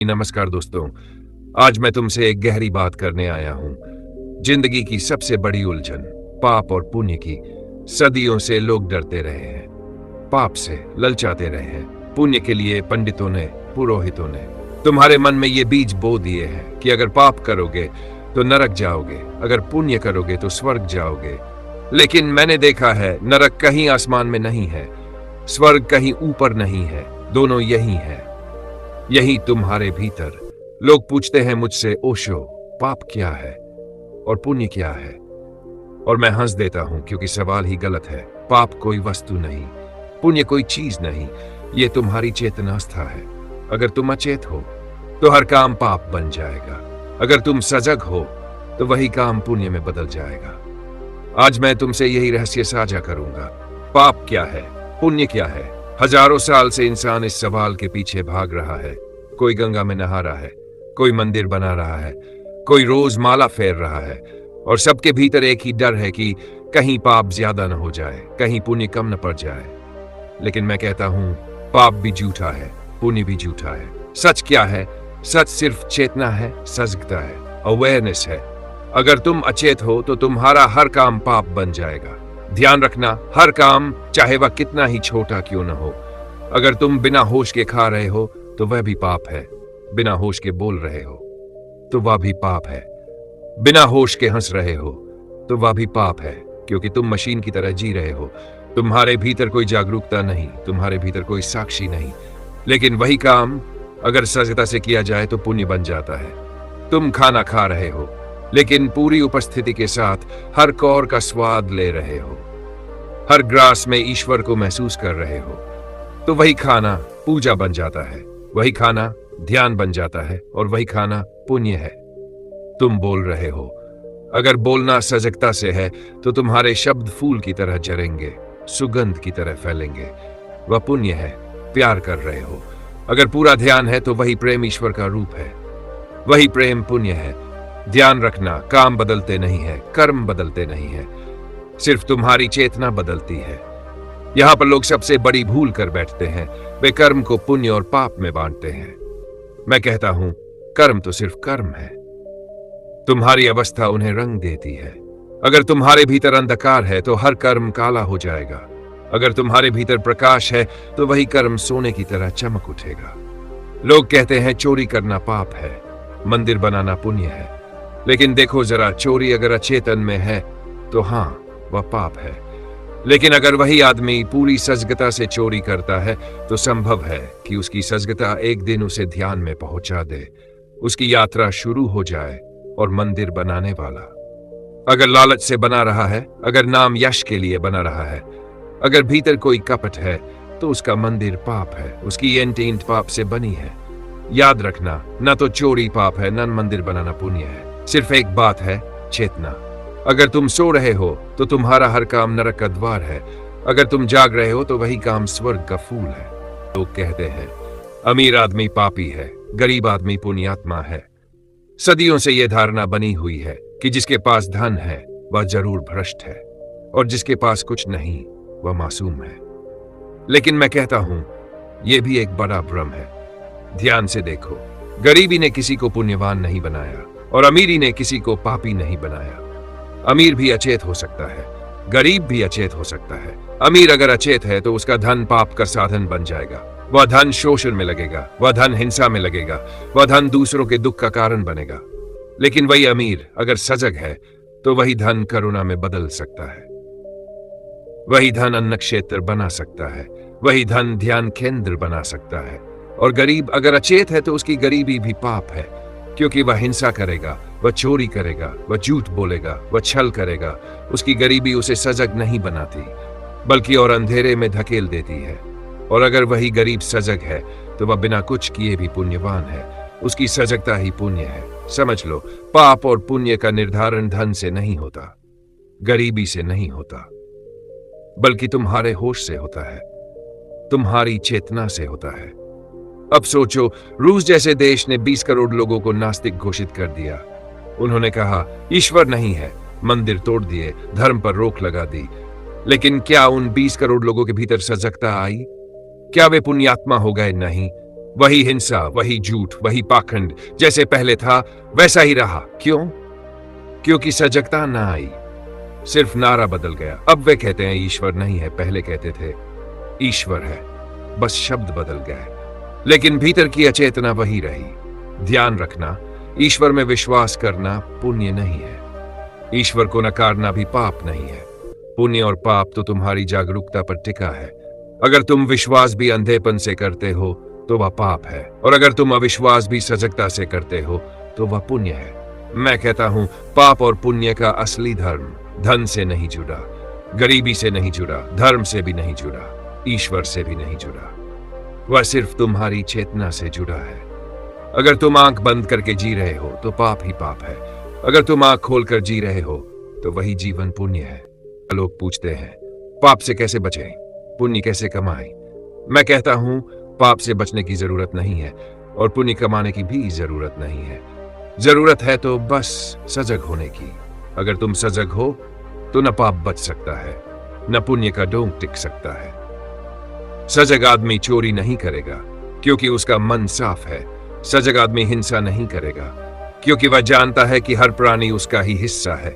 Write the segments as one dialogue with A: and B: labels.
A: नमस्कार दोस्तों। आज मैं तुमसे एक गहरी बात करने आया हूं। जिंदगी की सबसे बड़ी उलझन पाप और पुण्य की। सदियों से लोग डरते रहे हैं, पाप से ललचाते रहे हैं। पुण्य के लिए पंडितों ने, पुरोहितों ने तुम्हारे मन में ये बीज बो दिए हैं कि अगर पाप करोगे तो नरक जाओगे, अगर पुण्य करोगे तो स्वर्ग जाओगे। लेकिन मैंने देखा है, नरक कहीं आसमान में नहीं है, स्वर्ग कहीं ऊपर नहीं है, दोनों यही है, यही तुम्हारे भीतर। लोग पूछते हैं मुझसे, ओशो, पाप क्या है और पुण्य क्या है? और मैं हंस देता हूं, क्योंकि सवाल ही गलत है। पाप कोई वस्तु नहीं, पुण्य कोई चीज नहीं, ये तुम्हारी चेतनास्था है। अगर तुम अचेत हो तो हर काम पाप बन जाएगा, अगर तुम सजग हो तो वही काम पुण्य में बदल जाएगा। आज मैं तुमसे यही रहस्य साझा करूंगा। पाप क्या है, पुण्य क्या है? हजारों साल से इंसान इस सवाल के पीछे भाग रहा है। कोई गंगा में नहा रहा है, कोई मंदिर बना रहा है, कोई रोज माला फेर रहा है, और सबके भीतर एक ही डर है कि कहीं पाप ज्यादा न हो जाए, कहीं पुण्य कम न पड़ जाए। लेकिन मैं कहता हूं, पाप भी झूठा है, पुण्य भी झूठा है। सच क्या है? सच सिर्फ चेतना है, सजगता है, अवेयरनेस है। अगर तुम अचेत हो तो तुम्हारा हर काम पाप बन जाएगा। ध्यान रखना, हर काम, चाहे वह कितना ही छोटा क्यों न हो। अगर तुम बिना होश के खा रहे हो तो वह भी पाप है, बिना होश के बोल रहे हो तो वह भी पाप है, बिना होश के हंस रहे हो तो वह भी पाप है, क्योंकि तुम मशीन की तरह जी रहे हो। तुम्हारे भीतर कोई जागरूकता नहीं, तुम्हारे भीतर कोई साक्षी नहीं। लेकिन वही काम अगर सजगता से किया जाए तो पुण्य बन जाता है। तुम खाना खा रहे हो, लेकिन पूरी उपस्थिति के साथ हर कौर का स्वाद ले रहे हो, हर ग्रास में ईश्वर को महसूस कर रहे हो, तो वही खाना पूजा बन जाता है, वही खाना ध्यान बन जाता है, और वही खाना पुण्य है। तुम बोल रहे हो, अगर बोलना सजगता से है तो तुम्हारे शब्द फूल की तरह जरेंगे, सुगंध की तरह फैलेंगे, वह पुण्य है। प्यार कर रहे हो, अगर पूरा ध्यान है तो वही प्रेम ईश्वर का रूप है, वही प्रेम पुण्य है। ध्यान रखना, काम बदलते नहीं है, कर्म बदलते नहीं है, सिर्फ तुम्हारी चेतना बदलती है। यहां पर लोग सबसे बड़ी भूल कर बैठते हैं, वे कर्म को पुण्य और पाप में बांटते हैं। मैं कहता हूं, कर्म तो सिर्फ कर्म है, तुम्हारी अवस्था उन्हें रंग देती है। अगर तुम्हारे भीतर अंधकार है तो हर कर्म काला हो जाएगा, अगर तुम्हारे भीतर प्रकाश है तो वही कर्म सोने की तरह चमक उठेगा। लोग कहते हैं चोरी करना पाप है, मंदिर बनाना पुण्य है, लेकिन देखो जरा, चोरी अगर अचेतन में है तो हां, वह पाप है। लेकिन अगर वही आदमी पूरी सजगता से चोरी करता है तो संभव है कि उसकी सजगता एक दिन उसे ध्यान में पहुंचा दे, उसकी यात्रा शुरू हो जाए। और मंदिर बनाने वाला अगर लालच से बना रहा है, अगर नाम यश के लिए बना रहा है, अगर भीतर कोई कपट है, तो उसका मंदिर पाप है, उसकी एंटींट पाप से बनी है। याद रखना, न तो चोरी पाप है, न मंदिर बनाना पुण्य है। सिर्फ एक बात है, चेतना। अगर तुम सो रहे हो तो तुम्हारा हर काम नरक का द्वार है, अगर तुम जाग रहे हो तो वही काम स्वर्ग का फूल है। लोग कहते हैं अमीर आदमी पापी है, गरीब आदमी पुण्यात्मा है। सदियों से यह धारणा बनी हुई है कि जिसके पास धन है वह जरूर भ्रष्ट है, और जिसके पास कुछ नहीं वह मासूम है। लेकिन मैं कहता हूं, यह भी एक बड़ा भ्रम है। ध्यान से देखो, गरीबी ने किसी को पुण्यवान नहीं बनाया, और अमीरी ने किसी को पापी नहीं बनाया। अमीर भी अचेत हो सकता है, गरीब भी अचेत हो सकता है। अमीर अगर अचेत है तो उसका धन पाप का साधन बन जाएगा, वह धन शोषण में लगेगा, वह धन हिंसा में लगेगा, वह धन दूसरों के दुख का कारण बनेगा। लेकिन वही अमीर अगर सजग है तो वही धन करुणा में बदल सकता है, वही धन अन्न क्षेत्र बना सकता है, वही धन ध्यान केंद्र बना सकता है। और गरीब अगर अचेत है तो उसकी गरीबी भी पाप है, क्योंकि वह हिंसा करेगा, वह चोरी करेगा, वह झूठ बोलेगा, वह छल करेगा। उसकी गरीबी उसे सजग नहीं बनाती, बल्कि और अंधेरे में धकेल देती है। और अगर वही गरीब सजग है तो वह बिना कुछ किए भी पुण्यवान है, उसकी सजगता ही पुण्य है। समझ लो, पाप और पुण्य का निर्धारण धन से नहीं होता, गरीबी से नहीं होता, बल्कि तुम्हारे होश से होता है, तुम्हारी चेतना से होता है। अब सोचो, रूस जैसे देश ने 20 करोड़ लोगों को नास्तिक घोषित कर दिया। उन्होंने कहा ईश्वर नहीं है, मंदिर तोड़ दिए, धर्म पर रोक लगा दी। लेकिन क्या उन 20 करोड़ लोगों के भीतर सजगता आई? क्या वे पुण्यात्मा हो गए? नहीं। वही हिंसा, वही झूठ, वही पाखंड जैसे पहले था वैसा ही रहा। क्यों? क्योंकि सजगता ना आई, सिर्फ नारा बदल गया। अब वे कहते हैं ईश्वर नहीं है, पहले कहते थे ईश्वर है, बस शब्द बदल गए, लेकिन भीतर की अचेतना वही रही। ध्यान रखना, ईश्वर में विश्वास करना पुण्य नहीं है, ईश्वर को नकारना भी पाप नहीं है। पुण्य और पाप तो तुम्हारी जागरूकता पर टिका है। अगर तुम विश्वास भी अंधेपन से करते हो तो वह पाप है, और अगर तुम अविश्वास भी सजगता से करते हो तो वह पुण्य है। मैं कहता हूं पाप और पुण्य का असली धर्म धन से नहीं जुड़ा, गरीबी से नहीं जुड़ा, धर्म से भी नहीं जुड़ा, ईश्वर से भी नहीं जुड़ा। वह सिर्फ तुम्हारी चेतना से जुड़ा है। अगर तुम आंख बंद करके जी रहे हो तो पाप ही पाप है, अगर तुम आंख खोलकर जी रहे हो तो वही जीवन पुण्य है। लोग पूछते हैं पाप से कैसे बचें, पुण्य कैसे कमाएं? मैं कहता हूं पाप से बचने की जरूरत नहीं है और पुण्य कमाने की भी जरूरत नहीं है। जरूरत है तो बस सजग होने की। अगर तुम सजग हो तो न पाप बच सकता है, न पुण्य का डोंग टिक सकता है। सजग आदमी चोरी नहीं करेगा क्योंकि उसका मन साफ है। सजग आदमी हिंसा नहीं करेगा क्योंकि वह जानता है कि हर प्राणी उसका ही हिस्सा है।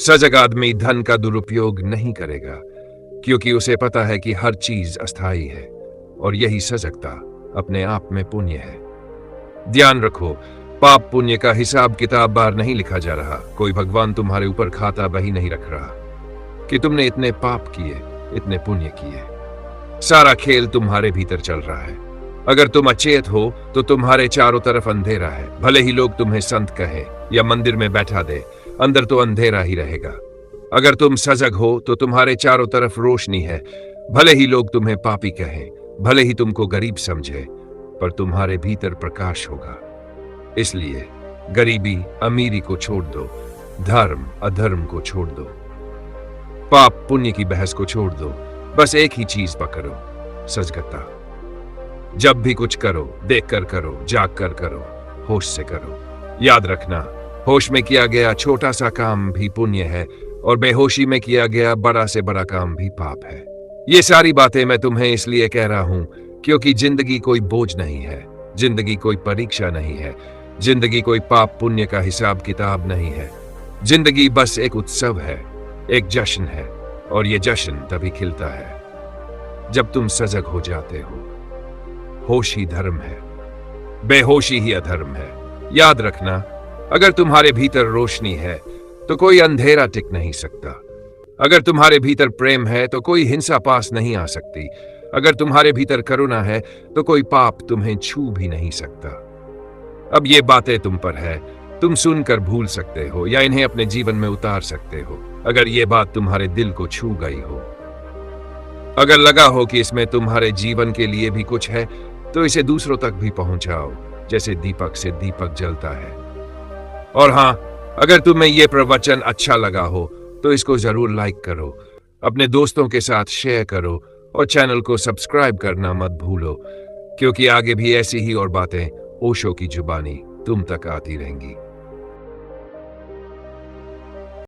A: सजग आदमी धन का दुरुपयोग नहीं करेगा क्योंकि उसे पता है कि हर चीज अस्थायी है, और यही सजगता अपने आप में पुण्य है। ध्यान रखो, पाप पुण्य का हिसाब किताब बाहर नहीं लिखा जा रहा। कोई भगवान तुम्हारे ऊपर खाता बही नहीं रख रहा कि तुमने इतने पाप किए, इतने पुण्य किए। सारा खेल तुम्हारे भीतर चल रहा है। अगर तुम अचेत हो तो तुम्हारे चारों तरफ अंधेरा है। भले ही लोग तुम्हें संत कहें या मंदिर में बैठा दे, अंदर तो अंधेरा ही रहेगा। अगर तुम सजग हो तो तुम्हारे चारों तरफ रोशनी है। भले ही लोग तुम्हें पापी कहें, भले ही तुमको गरीब समझे, पर तुम्हारे भीतर प्रकाश होगा। इसलिए गरीबी अमीरी को छोड़ दो, धर्म अधर्म को छोड़ दो, पाप पुण्य की बहस को छोड़ दो। बस एक ही चीज पकड़ो, सजगता। जब भी कुछ करो, देख कर करो, जाग कर करो, होश से करो। याद रखना, होश में किया गया छोटा सा काम भी पुण्य है और बेहोशी में किया गया बड़ा से बड़ा काम भी पाप है। ये सारी बातें मैं तुम्हें इसलिए कह रहा हूं क्योंकि जिंदगी कोई बोझ नहीं है, जिंदगी कोई परीक्षा नहीं है, जिंदगी कोई पाप पुण्य का हिसाब किताब नहीं है। जिंदगी बस एक उत्सव है, एक जश्न है, और ये जश्न तभी खिलता है जब तुम सजग हो जाते हो। होश ही धर्म है, बेहोशी ही अधर्म है। याद रखना, अगर तुम्हारे भीतर रोशनी है तो कोई अंधेरा टिक नहीं सकता। अगर तुम्हारे भीतर प्रेम है तो कोई हिंसा पास नहीं आ सकती। अगर तुम्हारे भीतर करुणा है तो कोई पाप तुम्हें छू भी नहीं सकता। अब ये बातें तुम पर है, तुम सुनकर भूल सकते हो या इन्हें अपने जीवन में उतार सकते हो। अगर ये बात तुम्हारे दिल को छू गई हो, अगर लगा हो कि इसमें तुम्हारे जीवन के लिए भी कुछ है, तो इसे दूसरों तक भी पहुंचाओ, जैसे दीपक से दीपक जलता है। और हां, अगर तुम्हें यह प्रवचन अच्छा लगा हो तो इसको जरूर लाइक करो, अपने दोस्तों के साथ शेयर करो और चैनल को सब्सक्राइब करना मत भूलो, क्योंकि आगे भी ऐसी ही और बातें ओशो की जुबानी तुम तक आती रहेंगी।